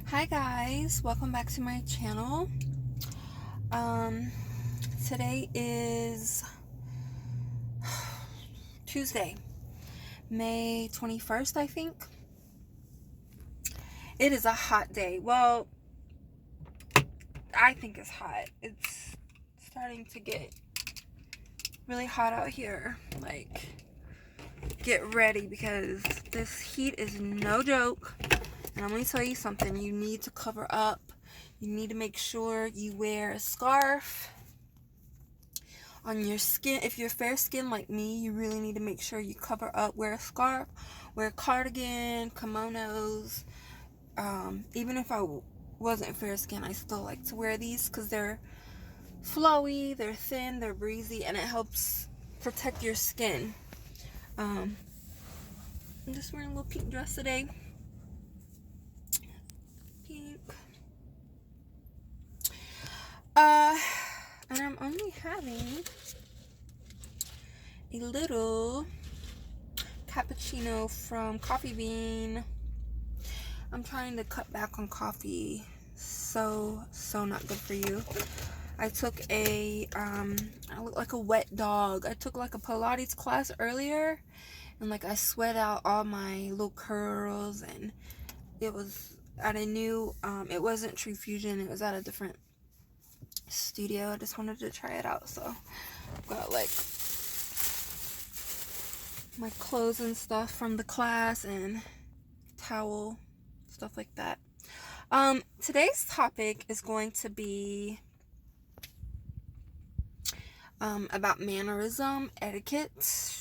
Hi guys, welcome back to my channel. Today is Tuesday, May 21st, I think. It is a hot day. Well, I think it's hot. It's starting to get really hot out here. Like, get ready because this heat is no joke. And I'm going to tell you something. You need to cover up. You need to make sure you wear a scarf on your skin. If you're fair skinned like me, you really need to make sure you cover up. Wear a scarf, wear a cardigan, kimonos. Even if I wasn't fair skinned, I still like to wear these because they're flowy, they're thin, they're breezy, and it helps protect your skin. I'm just wearing a little pink dress today. Pink. And I'm only having a little cappuccino from Coffee Bean. I'm trying to cut back on coffee. So not good for you. I took I look like a wet dog. I took like a Pilates class earlier, and like I sweat out all my little curls, and it was at a new, it wasn't True Fusion, it was at a different studio. I just wanted to try it out, so I've got like my clothes and stuff from the class and towel, stuff like that. Today's topic is going to be about mannerism, etiquette.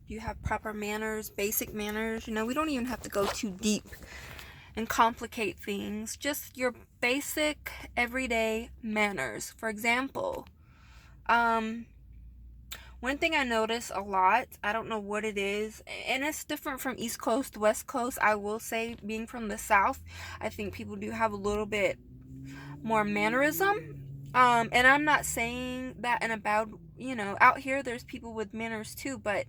You have proper manners, basic manners. You know, we don't even have to go too deep and complicate things. Just your basic everyday manners. For example, one thing I notice a lot, I don't know what it is, and it's different from East Coast to West Coast. I will say, being from the South, I think people do have a little bit more mannerism. And I'm not saying that in a bad, out here there's people with manners too, but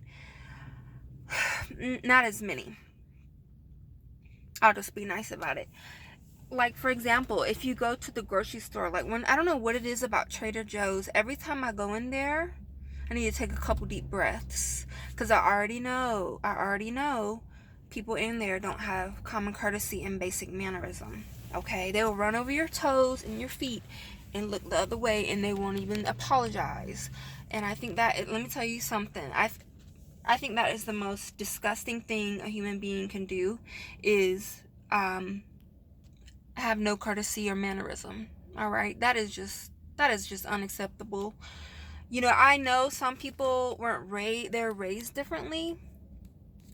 not as many. I'll just be nice about it. Like, for example, if you go to the grocery store, like I don't know what it is about Trader Joe's, every time I go in there, I need to take a couple deep breaths, because I already know people in there don't have common courtesy and basic mannerism. Okay, they will run over your toes and your feet and look the other way, and they won't even apologize. And I think that, let me tell you something, I think that is the most disgusting thing a human being can do, is have no courtesy or mannerism. All right, that is just unacceptable. I know some people weren't they're raised differently.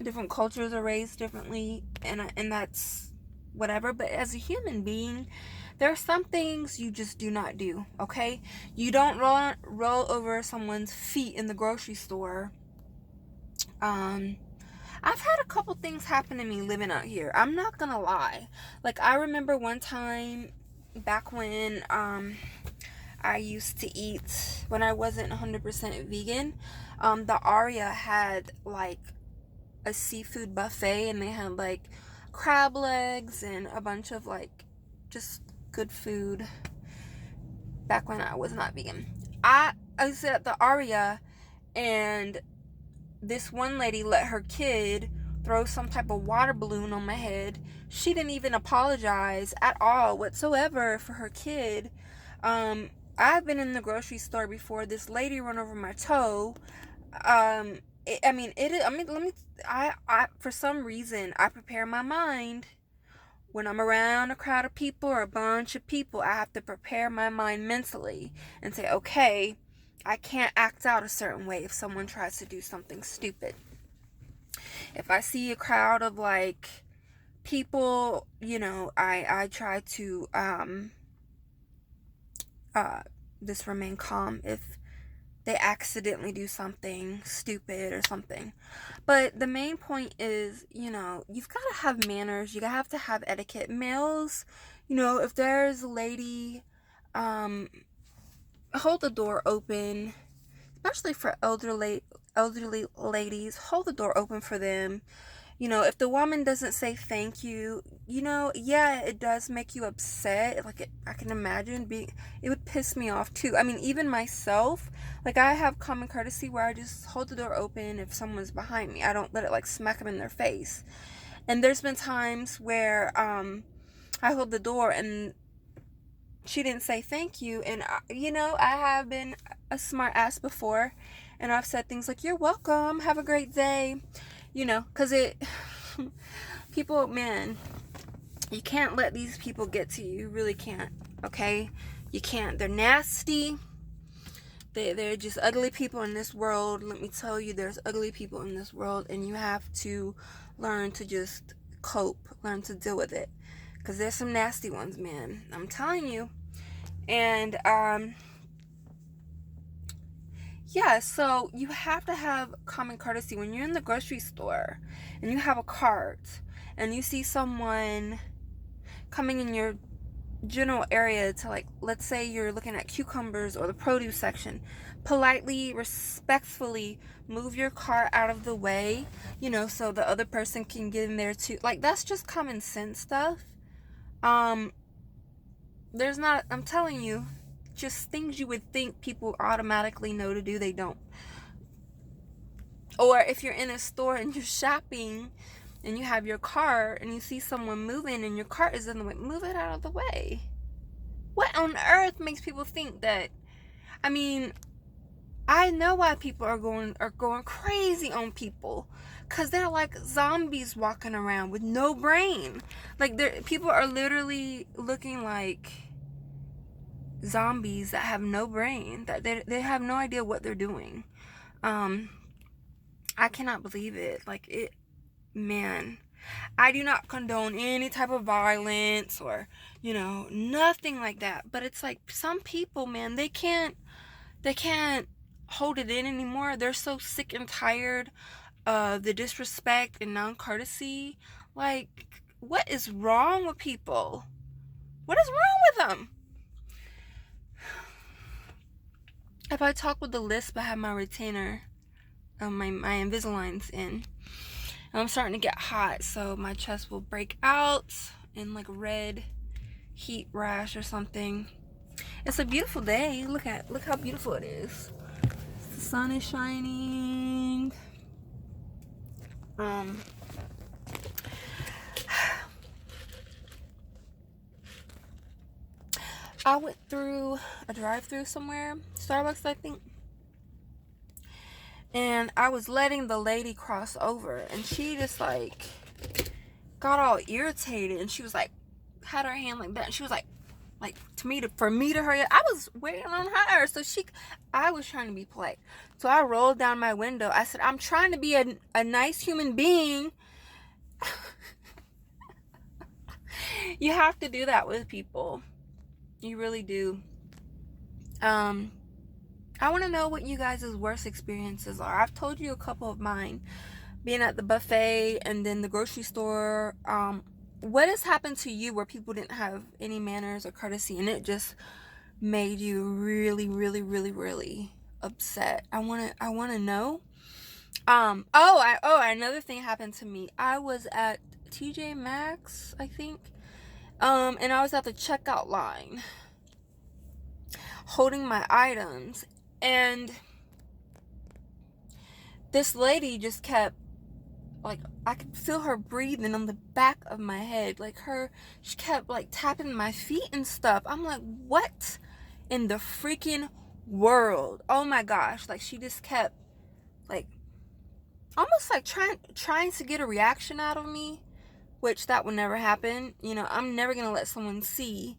Different cultures are raised differently, and that's whatever. But as a human being, there are some things you just do not do. Okay, you don't roll over someone's feet in the grocery store. I've had a couple things happen to me living out here. I'm not gonna lie. Like, I remember one time back when I used to eat, when I wasn't 100% vegan, the Aria had like a seafood buffet, and they had like crab legs and a bunch of like just good food back when I was not vegan. I was at the Aria, and this one lady let her kid throw some type of water balloon on my head. She didn't even apologize at all whatsoever for her kid. I've been in the grocery store before. This lady run over my toe. Let me. I for some reason I prepare my mind when I'm around a crowd of people or a bunch of people. I have to prepare my mind mentally and say, okay, I can't act out a certain way if someone tries to do something stupid. If I see a crowd of like people, I try to just remain calm if they accidentally do something stupid or something. But the main point is, you've got to have manners. You have to have etiquette. Males, if there's a lady, hold the door open, especially for elderly ladies. Hold the door open for them. You know, if the woman doesn't say thank you, you know, yeah, it does make you upset. Like, I can imagine it would piss me off too. I mean, even myself, like, I have common courtesy where I just hold the door open if someone's behind me. I don't let it, like, smack them in their face. And there's been times where I hold the door and she didn't say thank you. And, you know, I have been a smart ass before. And I've said things like, you're welcome, have a great day. You know, because people, man, you can't let these people get to you. You really can't, okay? You can't. They're nasty. They're just ugly people in this world. Let me tell you, there's ugly people in this world, and you have to learn to just cope, learn to deal with it. Because there's some nasty ones, man. I'm telling you. And, yeah, so you have to have common courtesy when you're in the grocery store and you have a cart and you see someone coming in your general area to, like, let's say you're looking at cucumbers or the produce section. Politely, respectfully move your cart out of the way, you know, so the other person can get in there too. Like, that's just common sense stuff. There's not, I'm telling you, just things you would think people automatically know to do, they don't. Or if you're in a store and you're shopping and you have your cart and you see someone moving and your cart is in the way, move it out of the way. What on earth makes people think that? I mean, I know why people are going crazy on people, because they're like zombies walking around with no brain. Like, people are literally looking like zombies that have no brain, that they have no idea what they're doing. I cannot believe it. Like, it, man, I do not condone any type of violence or, you know, nothing like that. But it's like some people, man, they can't hold it in anymore. They're so sick and tired of the disrespect and non-courtesy. Like, what is wrong with people? What is wrong with them? If I talk with the lisp, I have my retainer, my Invisaligns in. And I'm starting to get hot, so my chest will break out in like a red heat rash or something. It's a beautiful day. Look how beautiful it is. The sun is shining. I went through a drive-through somewhere, Starbucks, I think. And I was letting the lady cross over, and she just like got all irritated, and she was like, had her hand like that, and she was like for me to hurry up. I was waiting on her, so I was trying to be polite. So I rolled down my window. I said, I'm trying to be a nice human being. You have to do that with people. You really do. I want to know what you guys' worst experiences are. I've told you a couple of mine. Being at the buffet and then the grocery store. What has happened to you where people didn't have any manners or courtesy and it just made you really, really, really, really upset? I want to know. Another thing happened to me. I was at TJ Maxx, I think. And I was at the checkout line holding my items, and this lady just kept, like, I could feel her breathing on the back of my head. Like, she kept, like, tapping my feet and stuff. I'm like, what in the freaking world? Oh my gosh. Like, she just kept, like, almost like trying to get a reaction out of me, which that would never happen. You know, I'm never gonna let someone see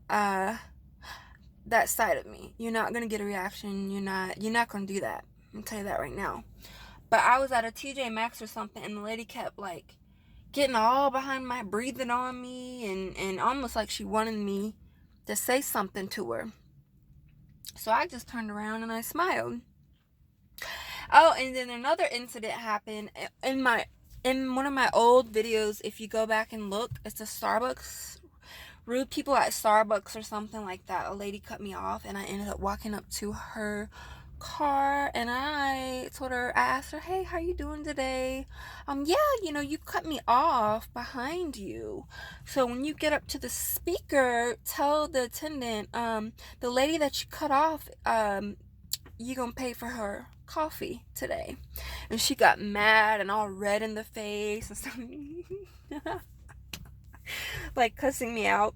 that side of me. You're not gonna get a reaction. You're not gonna do that. I'm tell you that right now. But I was at a TJ Maxx or something, and the lady kept like getting all behind my, breathing on me, and almost like she wanted me to say something to her. So I just turned around and I smiled. Oh, and then another incident happened in one of my old videos. If you go back and look, it's a Starbucks, rude people at Starbucks or something like that. A lady cut me off, and I ended up walking up to her car, and I asked her, hey, how you doing today? Yeah, you cut me off behind you. So when you get up to the speaker, tell the attendant, the lady that you cut off, you gonna pay for her coffee today. And she got mad and all red in the face and stuff. Like cussing me out.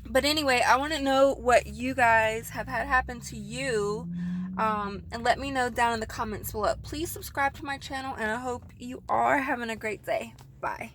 But anyway, I want to know what you guys have had happen to you, and let me know down in the comments below. Please subscribe to my channel, and I hope you are having a great day. Bye.